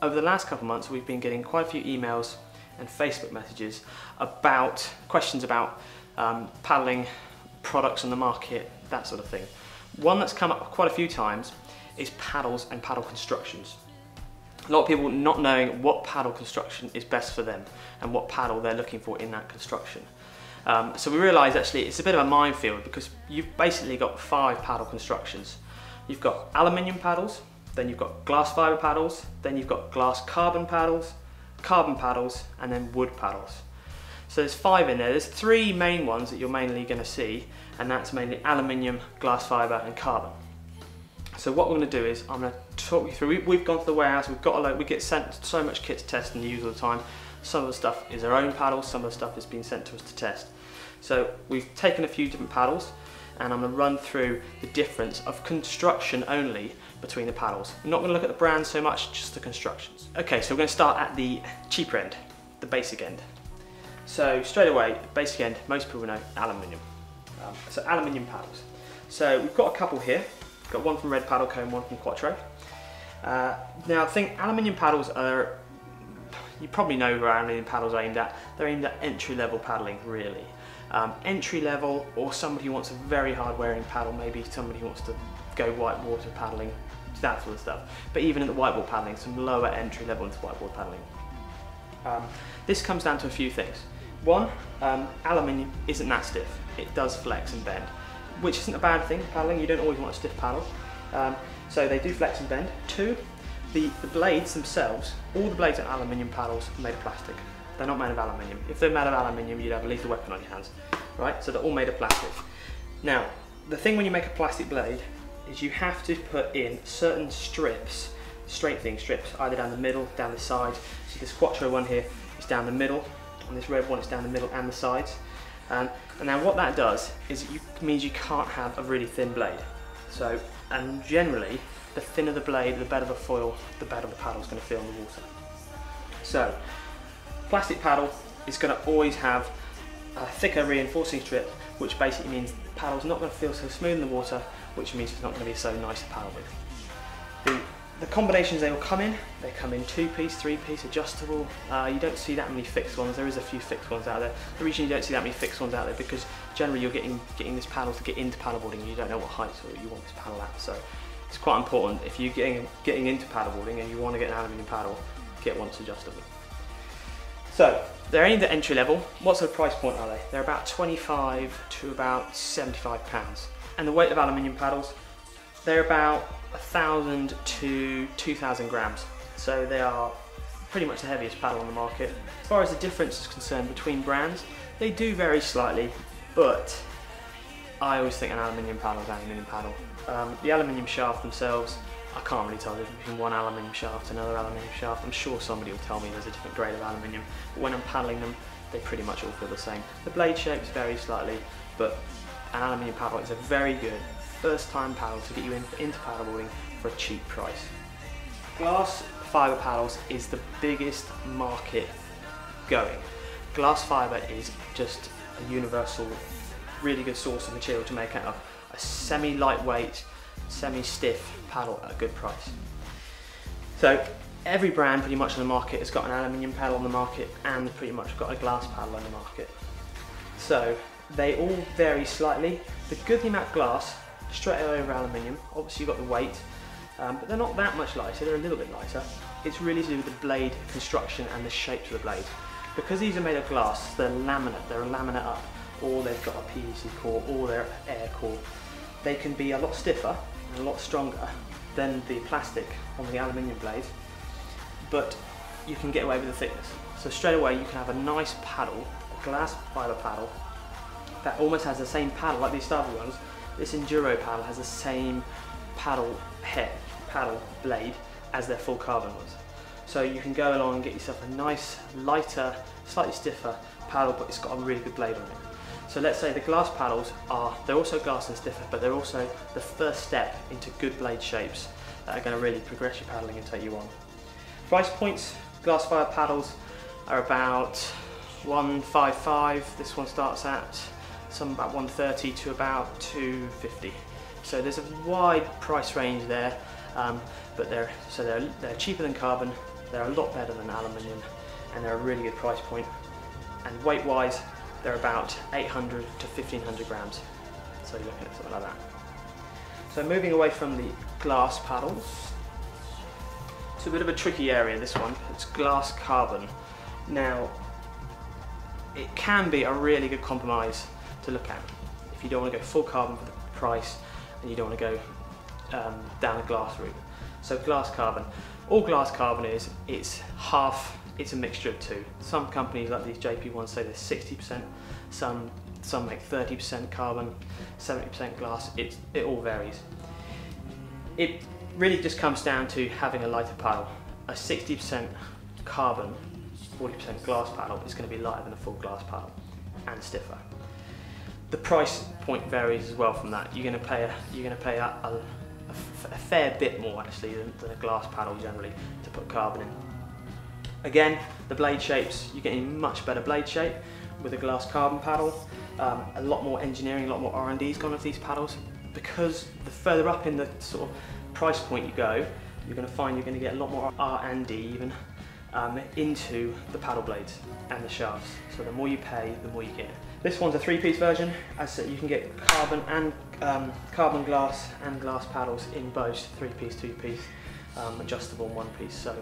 over the last couple of months we've been getting quite a few emails and Facebook messages about questions about paddling products on the market, that sort of thing. One that's come up quite a few times is paddles and paddle constructions. A lot of people not knowing what paddle construction is best for them and what paddle they're looking for in that construction. So we realised actually it's a bit of a minefield because you've basically got 5 paddle constructions. You've got aluminium paddles, then you've got glass fibre paddles, then you've got glass carbon paddles, and then wood paddles. So there's 5 in there. There's 3 main ones that you're mainly going to see, and that's mainly aluminium, glass fibre and carbon. So what we're going to do is I'm going to talk you through. We've gone to the warehouse, we've got a load, we get sent so much kit to test and use all the time. Some of the stuff is our own paddles, some of the stuff has been sent to us to test. So we've taken a few different paddles and I'm going to run through the difference of construction only between the paddles. I'm not going to look at the brands so much, just the constructions. Okay, so we're going to start at the cheaper end, the basic end. So straight away, basic end, most people know aluminium. So aluminium paddles. So we've got a couple here. We've got one from Red Paddle Co and one from Quattro. Now I think aluminium paddles are, you probably know who aluminium paddles are aimed at. They're aimed at entry-level paddling, really. Entry-level, or somebody who wants a very hard-wearing paddle, maybe somebody who wants to go whitewater paddling, that sort of stuff. But even at the whiteboard paddling, some lower entry-level into whiteboard paddling. This comes down to a few things. One, aluminium isn't that stiff. It does flex and bend, which isn't a bad thing for paddling. You don't always want a stiff paddle. So they do flex and bend. 2, the blades themselves, all the blades on aluminium paddles are made of plastic. They're not made of aluminium. If they're made of aluminium, you'd have a lethal weapon on your hands, right? So they're all made of plastic. Now, the thing when you make a plastic blade is you have to put in certain strips, strengthening strips, either down the middle, down the sides. So this Quattro one here is down the middle, and this red one is down the middle and the sides. And now what that does is it means you can't have a really thin blade. So, and generally, the thinner the blade, the better the foil, the better the paddle is going to feel in the water. So, plastic paddle is going to always have a thicker reinforcing strip, which basically means the paddle's not going to feel so smooth in the water, which means it's not going to be so nice to paddle with. The combinations they will come in, they come in 2-piece, 3-piece, adjustable. You don't see that many fixed ones. There is a few fixed ones out there. The reason you don't see that many fixed ones out there because generally you're getting this paddle to get into paddleboarding and you don't know what height you want this paddle at. So it's quite important if you're getting into paddleboarding and you want to get an aluminium paddle, get one that's adjustable. So they're aimed at entry level. What sort of price point are they? They're about 25 to about 75 pounds. And the weight of aluminium paddles, they're about 1,000 to 2,000 grams. So they are pretty much the heaviest paddle on the market. As far as the difference is concerned between brands, they do vary slightly, but I always think an aluminium paddle is an aluminium paddle. The aluminium shaft themselves, I can't really tell the difference between one aluminium shaft and another aluminium shaft. I'm sure somebody will tell me there's a different grade of aluminium, but when I'm paddling them, they pretty much all feel the same. The blade shapes vary slightly, but an aluminium paddle is a very good first-time paddle to get you into paddleboarding for a cheap price. Glass fibre paddles is the biggest market going. Glass fibre is just a universal, really good source of material to make out of a semi-lightweight, semi-stiff paddle at a good price. So every brand pretty much on the market has got an aluminium paddle on the market and pretty much got a glass paddle on the market. So they all vary slightly. The good thing about glass, straight over aluminium, obviously you've got the weight, but they're not that much lighter, they're a little bit lighter. It's really to do with the blade construction and the shape of the blade. Because these are made of glass, they're a laminate up, or they've got a PVC core, or they're air core. They can be a lot stiffer and a lot stronger than the plastic on the aluminium blade, but you can get away with the thickness. So straight away you can have a nice paddle, a glass fibre paddle, that almost has the same paddle like these Starboard ones. This Enduro paddle has the same paddle head, paddle blade as their full carbon ones. So you can go along and get yourself a nice, lighter, slightly stiffer paddle, but it's got a really good blade on it. So let's say the glass paddles they're also glass and stiffer, but they're also the first step into good blade shapes that are going to really progress your paddling and take you on. Price points, glass fibre paddles are about 155. This one starts at some about 130 to about 250. So there's a wide price range there, but they're cheaper than carbon, They're a lot better than aluminium, and they're a really good price point. And weight wise, they're about 800 to 1500 grams. So you're looking at something like that. So moving away from the glass paddles, it's a bit of a tricky area, this one. It's glass carbon. Now, it can be a really good compromise to look at if you don't want to go full carbon for the price and you don't want to go down the glass route. So glass carbon, all glass carbon is, it's a mixture of two. Some companies like these JP ones say they're 60%, some make 30% carbon, 70% glass, it all varies. It really just comes down to having a lighter paddle. A 60% carbon, 40% glass paddle is going to be lighter than a full glass paddle and stiffer. The price point varies as well from that. You're going to pay a fair bit more actually than a glass paddle generally to put carbon in. Again, the blade shapes, you're getting much better blade shape with a glass carbon paddle. A lot more engineering, a lot more R&D's gone into these paddles, because the further up in the sort of price point you go, you're going to find you're going to get a lot more R&D even into the paddle blades and the shafts. So the more you pay, the more you get. This one's a 3-piece version, as you can get carbon and carbon glass and glass paddles in both 3-piece, 2-piece, adjustable and 1-piece. So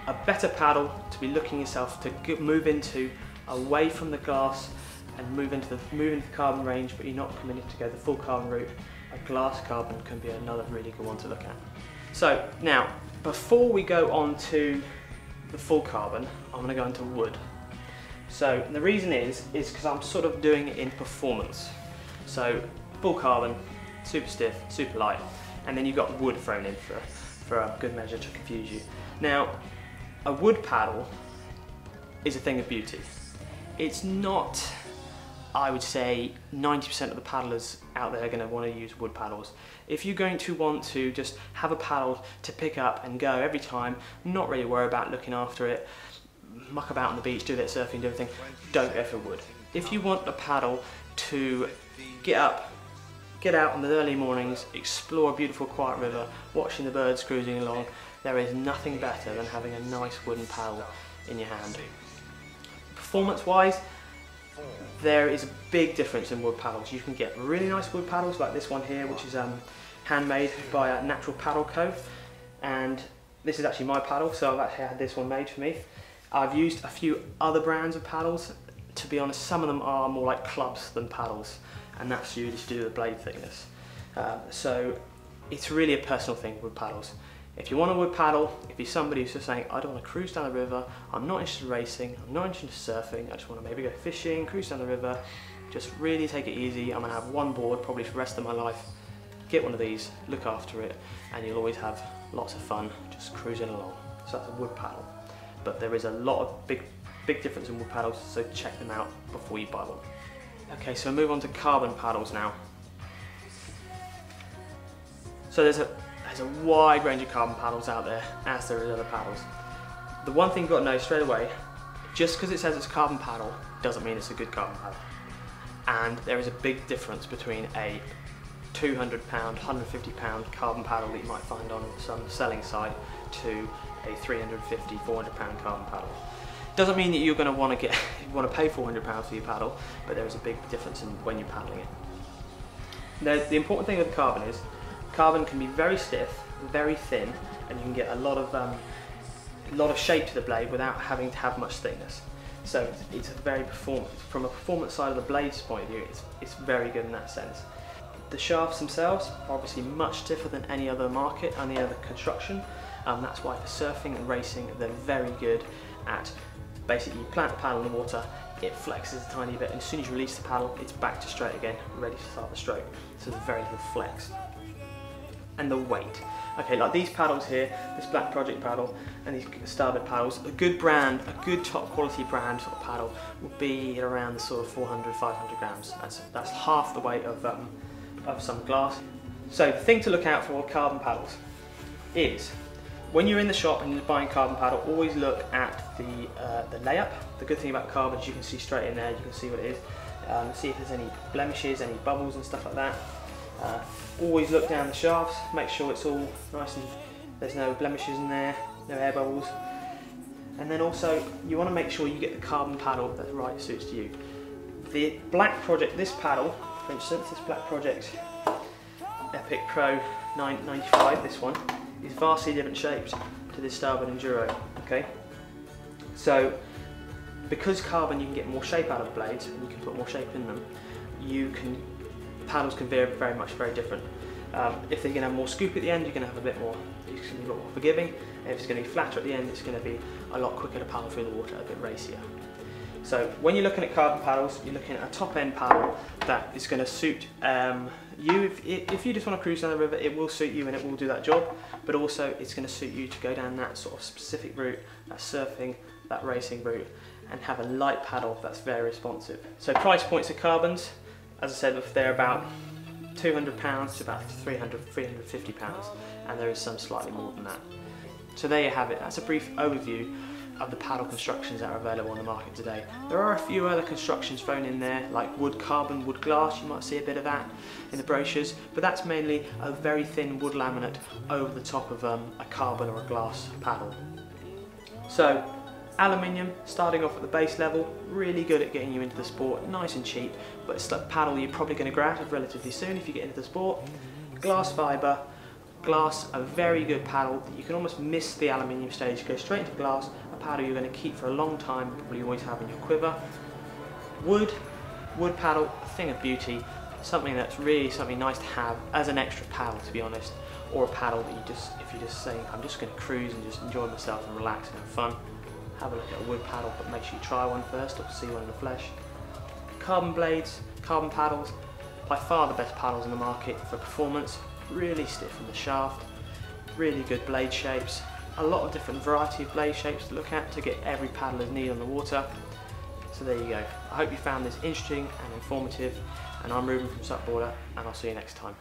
a better paddle to be looking yourself to move into, away from the glass and move into the carbon range, but you're not coming in to go the full carbon route. A glass carbon can be another really good one to look at. So now, before we go on to the full carbon, I'm going to go into wood. So the reason is because I'm sort of doing it in performance. So full carbon, super stiff, super light, and then you've got wood thrown in for a good measure to confuse you. Now, a wood paddle is a thing of beauty. It's not, I would say, 90% of the paddlers out there are going to want to use wood paddles. If you're going to want to just have a paddle to pick up and go every time, not really worry about looking after it, muck about on the beach, do a bit of surfing, do everything, don't go for wood. If you want a paddle to get up, get out in the early mornings, explore a beautiful quiet river, watching the birds cruising along, there is nothing better than having a nice wooden paddle in your hand. Performance wise, there is a big difference in wood paddles. You can get really nice wood paddles like this one here, which is handmade by Natural Paddle Co. And this is actually my paddle, so I've actually had this one made for me. I've used a few other brands of paddles. To be honest, some of them are more like clubs than paddles, and that's usually to do with the blade thickness. So it's really a personal thing with paddles. If you want a wood paddle, if you're somebody who's just saying, I don't want to cruise down the river, I'm not interested in racing, I'm not interested in surfing, I just want to maybe go fishing, cruise down the river, just really take it easy, I'm going to have one board probably for the rest of my life, get one of these, look after it, and you'll always have lots of fun just cruising along. So that's a wood paddle. But there is a lot of big difference in wood paddles, so check them out before you buy one. Okay, so move on to carbon paddles now. So there's a wide range of carbon paddles out there, as there is other paddles. The one thing you've got to know straight away, just because it says it's carbon paddle doesn't mean it's a good carbon paddle. And there is a big difference between a £200, £150 carbon paddle that you might find on some selling site to a £350, £400 carbon paddle. Doesn't mean that you're going to want to pay £400 for your paddle, but there is a big difference in when you're paddling it. The important thing with carbon is, carbon can be very stiff, very thin, and you can get a lot of shape to the blade without having to have much thickness. So it's a very from a performance side of the blade's point of view, it's very good in that sense. The shafts themselves are obviously much stiffer than any other market, any other construction. That's why for surfing and racing, they're very good at, basically you plant the paddle in the water, it flexes a tiny bit, and as soon as you release the paddle, it's back to straight again, ready to start the stroke. So there's very little flex. And the weight. Okay, like these paddles here, this Black Project paddle and these starboard paddles, a good brand, a good top quality brand sort of paddle will be around the sort of 400, 500 grams. That's half the weight of some glass. So the thing to look out for with carbon paddles is, when you're in the shop and you're buying carbon paddle, always look at the layup. The good thing about carbon is you can see straight in there, you can see what it is, see if there's any blemishes, any bubbles and stuff like that. Always look down the shafts, make sure it's all nice and there's no blemishes in there. no air bubbles. And then also, you want to make sure you get the carbon paddle that right suits you. The black project, this paddle, for instance, this black project Epic Pro 995, this one, is vastly different shapes to this Starboard Enduro, okay? So, because carbon, you can get more shape out of the blades, and you can put more shape in them, paddles can vary very different. If they're going to have more scoop at the end, you're going to have a bit more, it's going to be a lot more forgiving. And if it's going to be flatter at the end, it's going to be a lot quicker to paddle through the water, a bit racier. So when you're looking at carbon paddles, you're looking at a top end paddle that is going to suit you. If you just want to cruise down the river, it will suit you and it will do that job, but also it's going to suit you to go down that sort of specific route, that surfing, that racing route, and have a light paddle that's very responsive. So price points of carbons, as I said, they're about £200 to about £350, and there is some slightly more than that. So there you have it. That's a brief overview of the paddle constructions that are available on the market today. There are a few other constructions thrown in there, like wood carbon, wood glass. You might see a bit of that in the brochures, but that's mainly a very thin wood laminate over the top of a carbon or a glass paddle. So aluminium, starting off at the base level, really good at getting you into the sport, nice and cheap, but it's a paddle you're probably going to grow out of relatively soon if you get into the sport. Glass fibre, glass, a very good paddle that you can almost miss the aluminium stage, go straight into glass, a paddle you're going to keep for a long time, probably always have in your quiver. Wood paddle, a thing of beauty, something that's really something nice to have as an extra paddle, to be honest, or a paddle that if you're just saying, I'm just going to cruise and just enjoy myself and relax and have fun, have a look at a wood paddle, but make sure you try one first or see one in the flesh. Carbon blades, carbon paddles, by far the best paddles in the market for performance, really stiff in the shaft, really good blade shapes, a lot of different variety of blade shapes to look at to get every paddler's need on the water. So there you go. I hope you found this interesting and informative, and I'm Reuben from SUPboarder, and I'll see you next time.